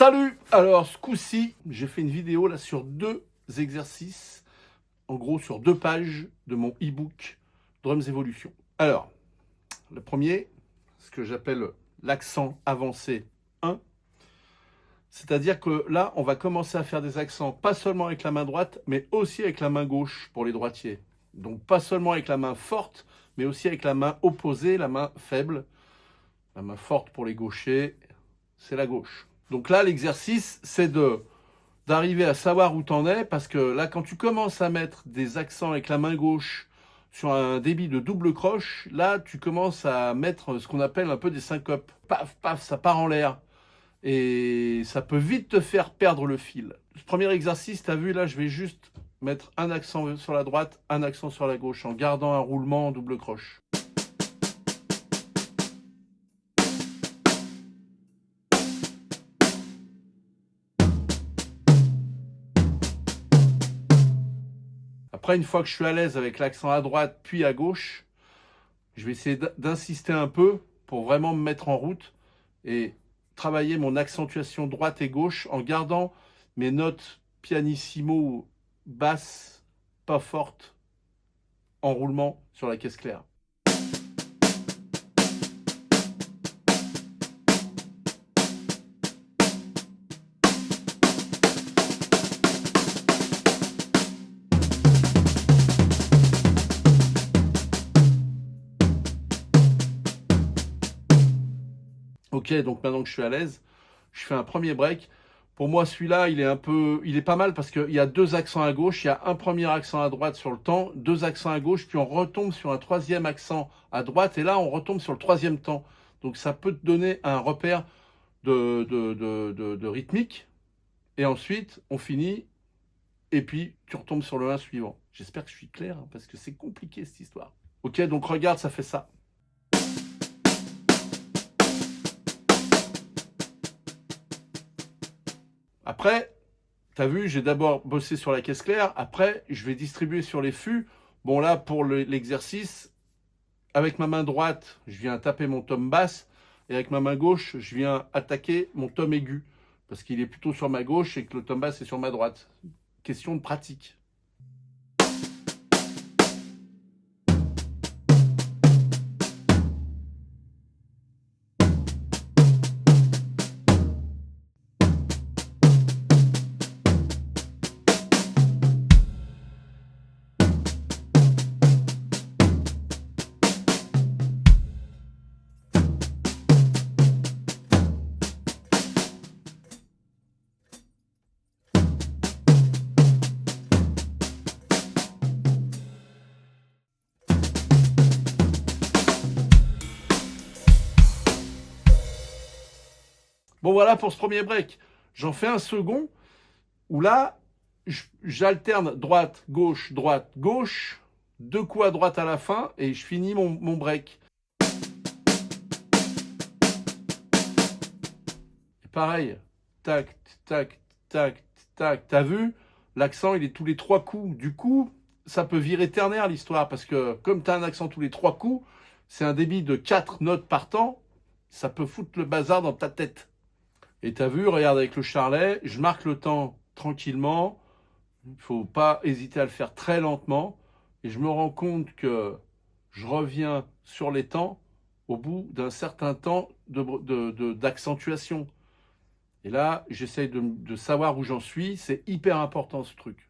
Salut! Alors ce coup-ci, j'ai fait une vidéo là sur 2 exercices, en gros sur 2 pages de mon e-book Drums Evolution. Alors, le premier, ce que j'appelle l'accent avancé 1, c'est-à-dire que là, on va commencer à faire des accents pas seulement avec la main droite, mais aussi avec la main gauche pour les droitiers. Donc pas seulement avec la main forte, mais aussi avec la main opposée, la main faible. La main forte pour les gauchers, c'est la gauche. Donc là, l'exercice, c'est d'arriver à savoir où t'en es, parce que là, quand tu commences à mettre des accents avec la main gauche sur un débit de double croche, là, tu commences à mettre ce qu'on appelle un peu des syncopes. Paf, paf, ça part en l'air. Et ça peut vite te faire perdre le fil. Ce premier exercice, tu as vu, là, je vais juste mettre un accent sur la droite, un accent sur la gauche, en gardant un roulement en double croche. Après, une fois que je suis à l'aise avec l'accent à droite puis à gauche, je vais essayer d'insister un peu pour vraiment me mettre en route et travailler mon accentuation droite et gauche en gardant mes notes pianissimo basses, pas fortes, en roulement sur la caisse claire. Ok, donc maintenant que je suis à l'aise, je fais un premier break. Pour moi, celui-là, il est pas mal parce qu'il y a 2 accents à gauche, il y a un premier accent à droite sur le temps, 2 accents à gauche, puis on retombe sur un 3e accent à droite, et là, on retombe sur le 3e temps. Donc, ça peut te donner un repère de rythmique, et ensuite, on finit, et puis tu retombes sur le 1 suivant. J'espère que je suis clair, hein, parce que c'est compliqué cette histoire. Ok, donc regarde, ça fait ça. Après, tu as vu, j'ai d'abord bossé sur la caisse claire. Après, je vais distribuer sur les fûts. Bon, là, pour l'exercice, avec ma main droite, je viens taper mon tom basse. Et avec ma main gauche, je viens attaquer mon tom aigu. Parce qu'il est plutôt sur ma gauche et que le tom basse est sur ma droite. Question de pratique. Bon, voilà pour ce premier break. J'en fais un second où là, j'alterne droite, gauche, 2 coups à droite à la fin et je finis mon break. Et pareil, tac, tac, tac, tac. T'as vu? L'accent, il est tous les 3 coups. Du coup, ça peut virer ternaire l'histoire parce que comme tu as un accent tous les 3 coups, c'est un débit de 4 notes par temps. Ça peut foutre le bazar dans ta tête. Et t'as vu, regarde avec le charlet, je marque le temps tranquillement. Il ne faut pas hésiter à le faire très lentement. Et je me rends compte que je reviens sur les temps au bout d'un certain temps d'accentuation. Et là, j'essaye de savoir où j'en suis. C'est hyper important ce truc.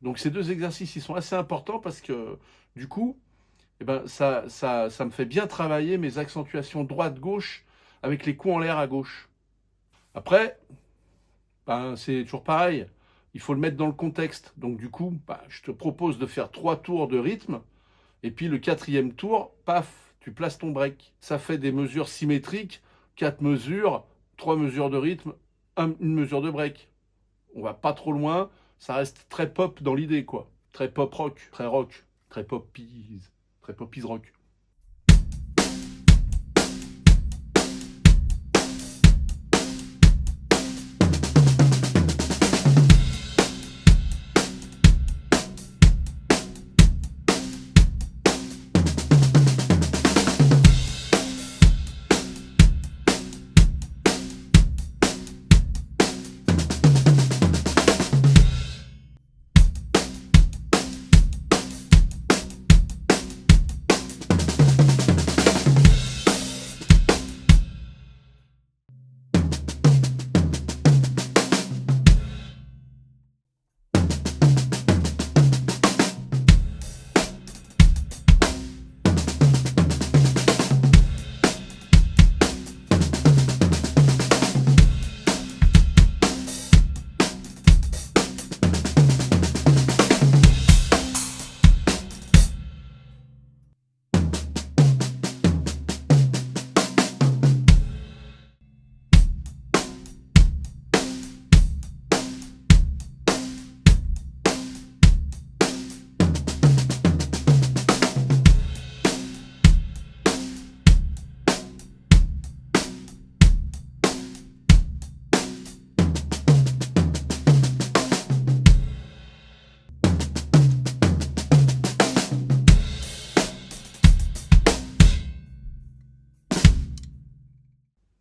Donc ces 2 exercices, ils sont assez importants parce que du coup, eh ben, ça me fait bien travailler mes accentuations droite-gauche avec les coups en l'air à gauche. Après, ben, c'est toujours pareil. Il faut le mettre dans le contexte. Donc du coup, ben, je te propose de faire 3 tours de rythme. Et puis le 4e tour, paf, tu places ton break. Ça fait des mesures symétriques. 4 mesures, 3 mesures de rythme, une mesure de break. On va pas trop loin. Ça reste très pop dans l'idée, quoi. Très pop rock, très popies rock.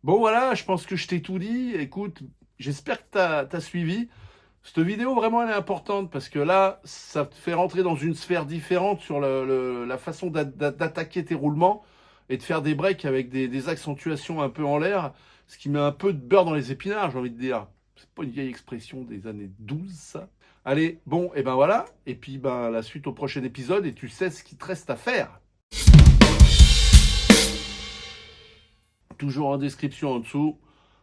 Bon voilà, je pense que je t'ai tout dit. Écoute, j'espère que t'as suivi. Cette vidéo, vraiment, elle est importante parce que là, ça te fait rentrer dans une sphère différente sur la façon d'attaquer tes roulements et de faire des breaks avec des accentuations un peu en l'air, ce qui met un peu de beurre dans les épinards, j'ai envie de dire. C'est pas une vieille expression des années 12, ça. Allez, bon, et ben voilà. Et puis, ben, la suite au prochain épisode et tu sais ce qu'il te reste à faire. Toujours en description en dessous,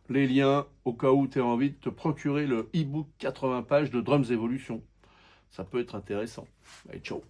les liens au cas où tu as envie de te procurer le e-book 80 pages de Drums Evolution. Ça peut être intéressant. Allez, ciao.